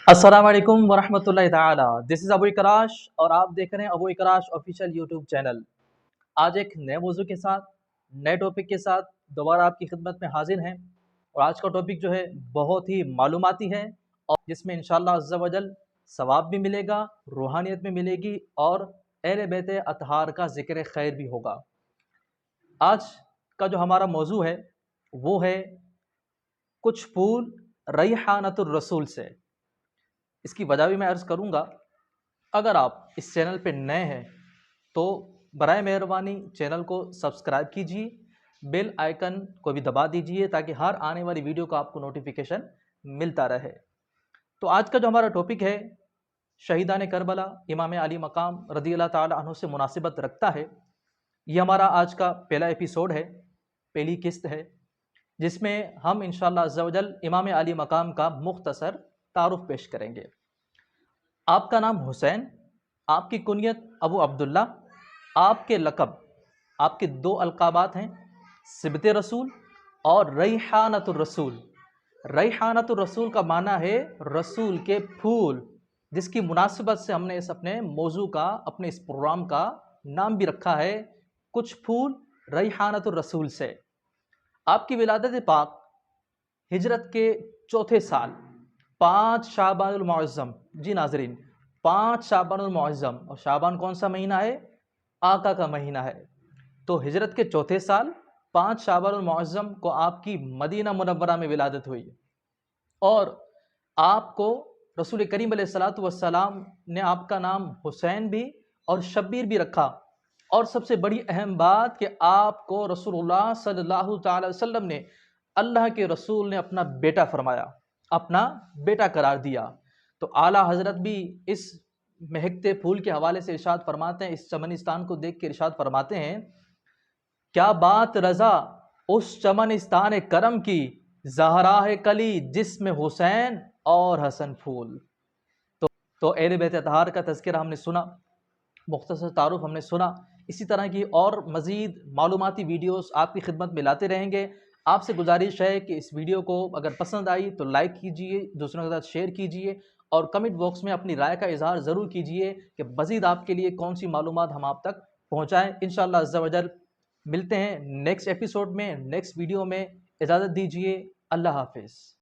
السلام علیکم ورحمۃ اللہ تعالی، دس از ابو اکراش اور آپ دیکھ رہے ہیں ابو اکراش آفیشیل یوٹیوب چینل۔ آج ایک نئے موضوع کے ساتھ، نئے ٹاپک کے ساتھ دوبارہ آپ کی خدمت میں حاضر ہیں، اور آج کا ٹاپک جو ہے بہت ہی معلوماتی ہے، اور جس میں انشاءاللہ عز و جل ثواب بھی ملے گا، روحانیت بھی ملے گی، اور اہل بیت اطہار کا ذکر خیر بھی ہوگا۔ آج کا جو ہمارا موضوع ہے وہ ہے کچھ پھول ریحانۃ الرسول سے۔ اس کی وجہ بھی میں عرض کروں گا۔ اگر آپ اس چینل پہ نئے ہیں تو برائے مہربانی چینل کو سبسکرائب کیجیے، بیل آئیکن کو بھی دبا دیجیے تاکہ ہر آنے والی ویڈیو کا آپ کو نوٹیفیکیشن ملتا رہے۔ تو آج کا جو ہمارا ٹاپک ہے شہیدان کربلا امام علی مقام رضی اللہ تعالی عنہ سے مناسبت رکھتا ہے۔ یہ ہمارا آج کا پہلا ایپیسوڈ ہے، پہلی قسط ہے، جس میں ہم انشاءاللہ عز و جل امام علی مقام کا مختصر تعارف پیش کریں گے۔ آپ کا نام حسین، آپ کی کنیت ابو عبداللہ، آپ کے لقب، آپ کے دو القابات ہیں سبط رسول اور ریحانۃ الرسول۔ ریحانۃ الرسول کا معنی ہے رسول کے پھول، جس کی مناسبت سے ہم نے اس اپنے موضوع کا، اپنے اس پروگرام کا نام بھی رکھا ہے کچھ پھول ریحانۃ الرسول سے۔ آپ کی ولادت پاک ہجرت کے چوتھے سال 5 شعبان المعظم، جی ناظرین 5 شعبان المعظم، اور شعبان کون سا مہینہ ہے؟ آقا کا مہینہ ہے۔ تو ہجرت کے چوتھے سال 5 شعبان المعظم کو آپ کی مدینہ منورہ میں ولادت ہوئی، اور آپ کو رسول کریم علیہ الصلاۃ والسلام نے آپ کا نام حسین بھی اور شبیر بھی رکھا۔ اور سب سے بڑی اہم بات کہ آپ کو رسول اللہ صلی اللہ تعالی وسلم نے، اللہ کے رسول نے اپنا بیٹا فرمایا، اپنا بیٹا قرار دیا۔ تو اعلیٰ حضرت بھی اس مہکتے پھول کے حوالے سے ارشاد فرماتے ہیں، اس چمنستان کو دیکھ کے ارشاد فرماتے ہیں، کیا بات رضا اس چمنستان کرم کی، زہراہ کلی جس میں حسین اور حسن پھول۔ تو اہل بیت اطہار کا تذکرہ ہم نے سنا، مختصر تعارف ہم نے سنا۔ اسی طرح کی اور مزید معلوماتی ویڈیوز آپ کی خدمت میں لاتے رہیں گے۔ آپ سے گزارش ہے کہ اس ویڈیو کو اگر پسند آئی تو لائک کیجئے، دوسروں کے ساتھ شیئر کیجئے، اور کمنٹ باکس میں اپنی رائے کا اظہار ضرور کیجئے کہ مزید آپ کے لیے کون سی معلومات ہم آپ تک پہنچائیں۔ انشاءاللہ عز و جل ملتے ہیں نیکسٹ ایپیسوڈ میں، نیکسٹ ویڈیو میں۔ اجازت دیجئے، اللہ حافظ۔